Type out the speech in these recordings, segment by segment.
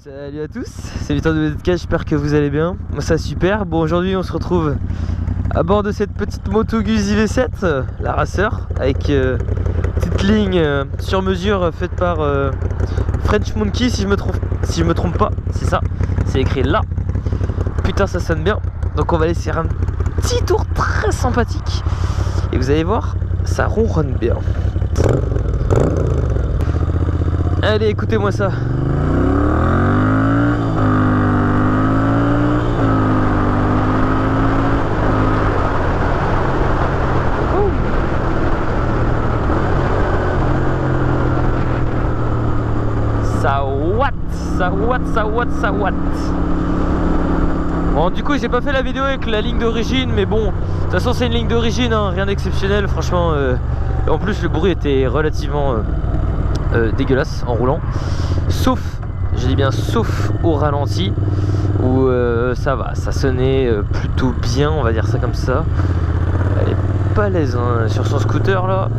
Salut à tous, c'est Victor de VZK, j'espère que vous allez bien. Moi ça super. Bon, aujourd'hui on se retrouve à bord de cette petite moto Guzzi V7, la Racer, avec petite ligne sur mesure faite par French Monkey, si je me trompe pas, c'est ça, c'est écrit là. Putain, ça sonne bien. Donc on va aller faire un petit tour très sympathique et vous allez voir, ça ronronne bien. Allez, écoutez-moi ça. Ça watt. Bon, du coup j'ai pas fait la vidéo avec la ligne d'origine, mais bon, de toute façon c'est une ligne d'origine, hein, rien d'exceptionnel franchement. En plus le bruit était relativement dégueulasse en roulant, sauf, je dis bien sauf au ralenti, où ça va, ça sonnait plutôt bien, on va dire ça comme ça. Elle est pas à l'aise hein, sur son scooter là.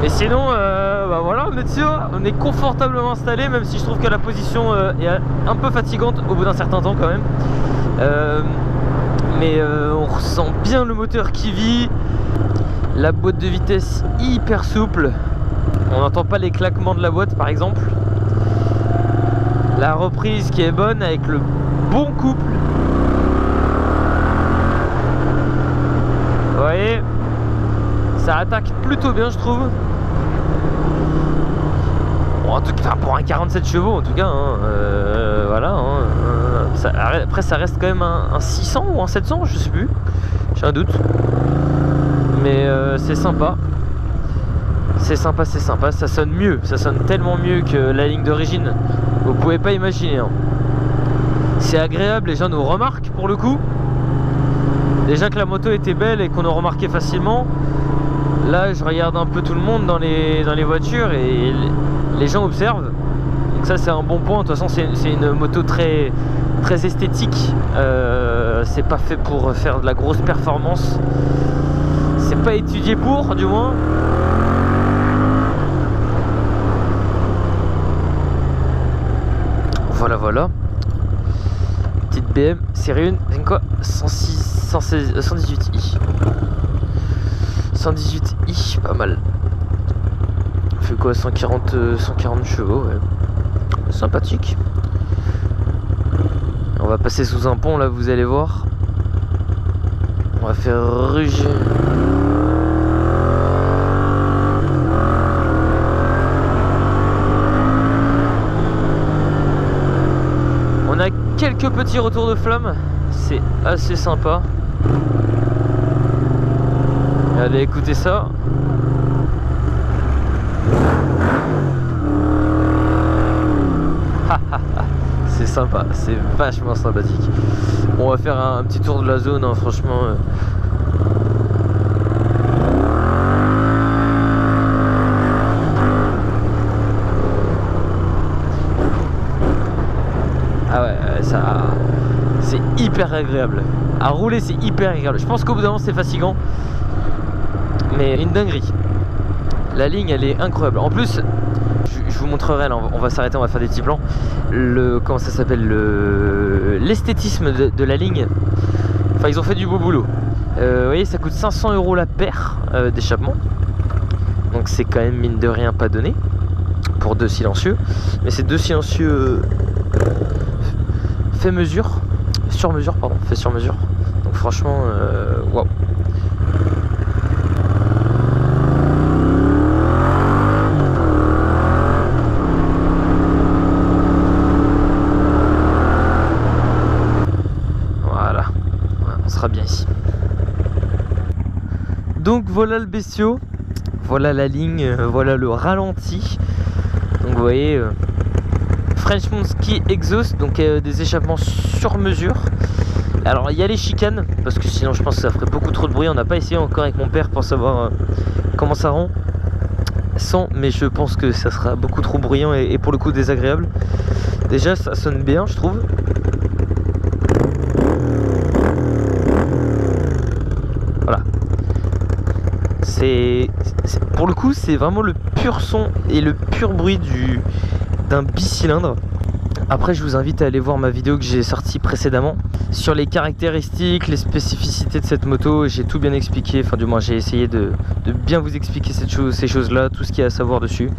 Et sinon, bah voilà, on est confortablement installé, même si je trouve que la position est un peu fatigante au bout d'un certain temps quand même. Mais on ressent bien le moteur qui vit, la boîte de vitesse hyper souple, on n'entend pas les claquements de la boîte par exemple. La reprise qui est bonne avec le bon couple. Vous voyez, ça attaque plutôt bien je trouve. Bon, en tout cas, pour un 47 chevaux en tout cas, hein, voilà. Hein, après ça reste quand même un 600 ou un 700, je sais plus. J'ai un doute. Mais c'est sympa. C'est sympa, ça sonne mieux. Ça sonne tellement mieux que la ligne d'origine. Vous pouvez pas imaginer. Hein. C'est agréable, les gens nous remarquent pour le coup. Déjà que la moto était belle et qu'on a remarqué facilement. Là je regarde un peu tout le monde dans les voitures et les gens observent. Donc ça c'est un bon point. De toute façon c'est une moto très esthétique. C'est pas fait pour faire de la grosse performance. C'est pas étudié pour, du moins. Voilà. Petite BM série 1, c'est quoi 118i. 118i, pas mal. Fait quoi, 140 chevaux, ouais. Sympathique. On va passer sous un pont là, vous allez voir. On va faire rugir. On a quelques petits retours de flamme, c'est assez sympa. Allez, écoutez ça. C'est sympa, c'est vachement sympathique. On va faire un petit tour de la zone, hein, franchement. Ah ouais, ça, c'est hyper agréable. À rouler, c'est hyper agréable. Je pense qu'au bout d'un moment, c'est fatigant. Mais une dinguerie. La ligne elle est incroyable. En plus je vous montrerai là, on va s'arrêter, on va faire des petits plans. Comment ça s'appelle, l'esthétisme de la ligne. Enfin ils ont fait du beau boulot. Vous voyez, ça coûte 500 € la paire d'échappement. Donc c'est quand même mine de rien pas donné pour deux silencieux. Mais c'est deux silencieux fait sur mesure. Donc franchement waouh. Bien ici. Donc voilà le bestiau, voilà la ligne, voilà le ralenti. Donc vous voyez French Monkey Exhaust, donc des échappements sur mesure. Alors il y a les chicanes parce que sinon je pense que ça ferait beaucoup trop de bruit. On n'a pas essayé encore avec mon père pour savoir comment ça rend sans, mais je pense que ça sera beaucoup trop bruyant et pour le coup désagréable. Déjà ça sonne bien je trouve. pour le coup, c'est vraiment le pur son et le pur bruit d'un bicylindre. Après, je vous invite à aller voir ma vidéo que j'ai sortie précédemment sur les caractéristiques, les spécificités de cette moto. J'ai tout bien expliqué, enfin du moins j'ai essayé de bien vous expliquer ces choses-là, tout ce qu'il y a à savoir dessus.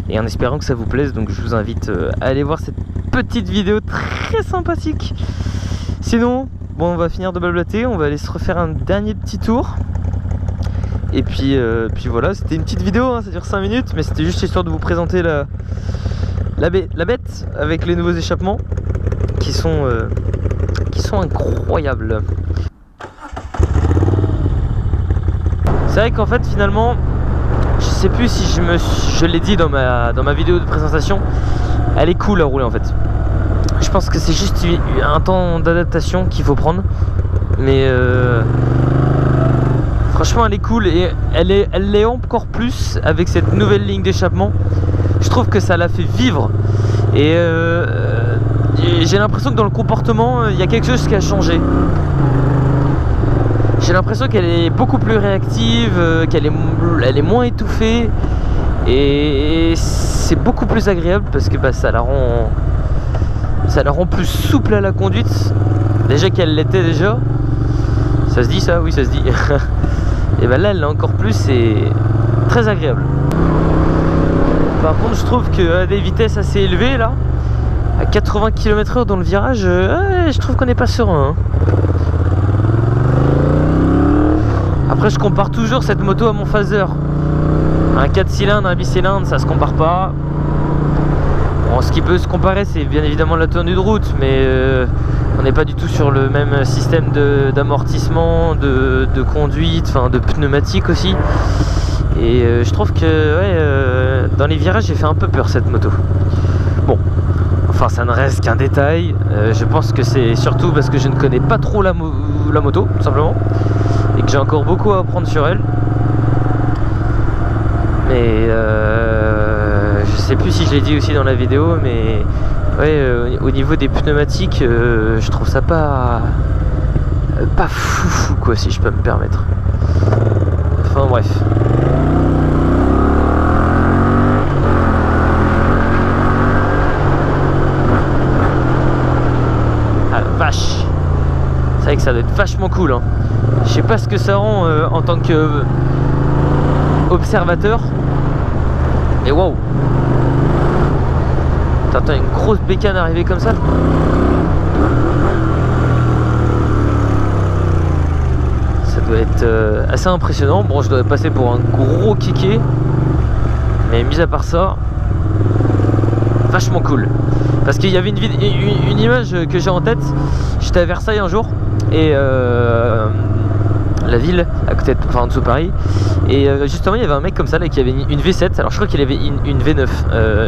Et en espérant que ça vous plaise, donc je vous invite à aller voir cette petite vidéo très sympathique. Sinon, bon, on va finir de blablater, on va aller se refaire un dernier petit tour. Et puis voilà, c'était une petite vidéo, hein, ça dure 5 minutes, mais c'était juste histoire de vous présenter la bête avec les nouveaux échappements qui sont incroyables. C'est vrai qu'en fait finalement, je sais plus si je l'ai dit dans ma vidéo de présentation, elle est cool à rouler en fait. Je pense que c'est juste un temps d'adaptation qu'il faut prendre, mais franchement elle est cool et elle l'est encore plus avec cette nouvelle ligne d'échappement. Je trouve que ça la fait vivre et j'ai l'impression que dans le comportement il y a quelque chose qui a changé. J'ai l'impression qu'elle est beaucoup plus réactive, qu'elle est moins étouffée et c'est beaucoup plus agréable parce que bah, ça la rend plus souple à la conduite déjà qu'elle l'était déjà. Ça se dit ça? Oui, ça se dit. Et bah là elle l'a encore plus et très agréable. Par contre je trouve qu'à des vitesses assez élevées là, à 80 km/h dans le virage, je trouve qu'on n'est pas serein, hein. Après je compare toujours cette moto à mon Phaser. Un 4 cylindres, un bicylindre, ça se compare pas. Bon, ce qui peut se comparer c'est bien évidemment la tenue de route, mais on n'est pas du tout sur le même système d'amortissement, de conduite, enfin de pneumatique aussi. Et je trouve que ouais, dans les virages j'ai fait un peu peur cette moto. Bon, enfin ça ne reste qu'un détail. Je pense que c'est surtout parce que je ne connais pas trop la moto tout simplement et que j'ai encore beaucoup à apprendre sur elle. Mais je sais plus si je l'ai dit aussi dans la vidéo, mais ouais, au niveau des pneumatiques, je trouve ça pas fou quoi, si je peux me permettre. Enfin bref. Ah vache. C'est vrai que ça doit être vachement cool, hein. Je sais pas ce que ça rend en tant que observateur. Mais waouh. T'entends une grosse bécane arriver comme ça. Ça doit être assez impressionnant. Bon, je dois passer pour un gros kiké, mais mis à part ça, vachement cool. Parce qu'il y avait une image que j'ai en tête. J'étais à Versailles un jour et la ville à côté, enfin en dessous de Paris, et justement il y avait un mec comme ça là qui avait une V7. Alors je crois qu'il avait une V9,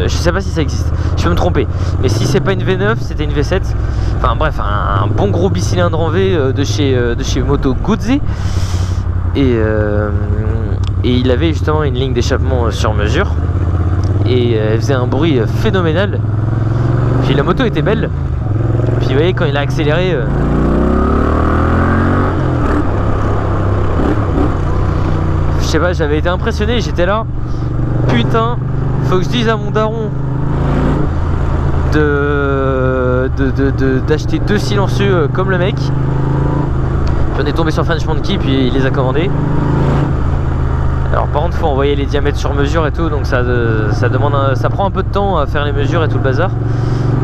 je sais pas si ça existe, je peux me tromper, mais si c'est pas une V9 c'était une V7. Enfin bref, un bon gros bicylindre en V de chez Moto Guzzi, et il avait justement une ligne d'échappement sur mesure et elle faisait un bruit phénoménal. Puis la moto était belle, puis vous voyez quand il a accéléré, je sais pas, j'avais été impressionné, j'étais là, putain, faut que je dise à mon daron d'acheter 2 silencieux comme le mec. J'en ai tombé sur French Monkey puis il les a commandés. Alors par contre faut envoyer les diamètres sur mesure et tout, donc ça demande ça prend un peu de temps à faire les mesures et tout le bazar.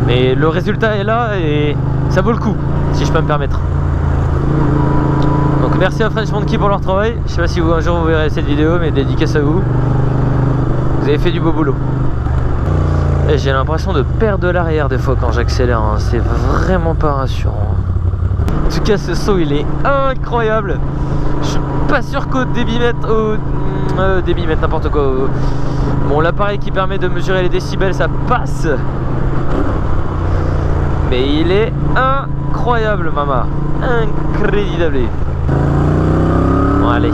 Mais le résultat est là et ça vaut le coup, si je peux me permettre. Donc merci à French Monkey pour leur travail. Je sais pas si un jour vous verrez cette vidéo, mais dédicace à vous. Vous avez fait du beau boulot. Et j'ai l'impression de perdre de l'arrière des fois quand j'accélère, hein. C'est vraiment pas rassurant. En tout cas ce saut il est incroyable. Je suis pas sûr qu'au débitmètre, n'importe quoi. Bon, l'appareil qui permet de mesurer les décibels ça passe. Mais il est incroyable, maman. Incroyable. Bon, allez.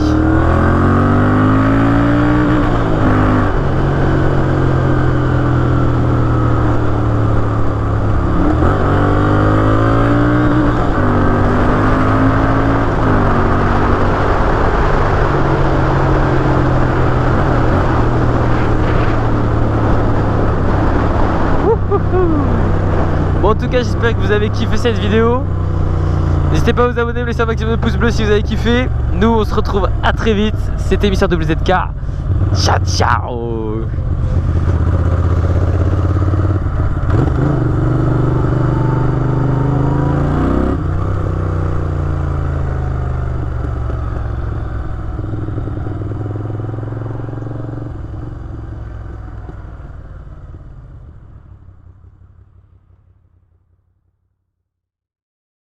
Bon, en tout cas, j'espère que vous avez kiffé cette vidéo. N'hésitez pas à vous abonner, laisser un maximum de pouces bleus si vous avez kiffé. Nous, on se retrouve à très vite. C'était Mister WZK. Ciao, ciao.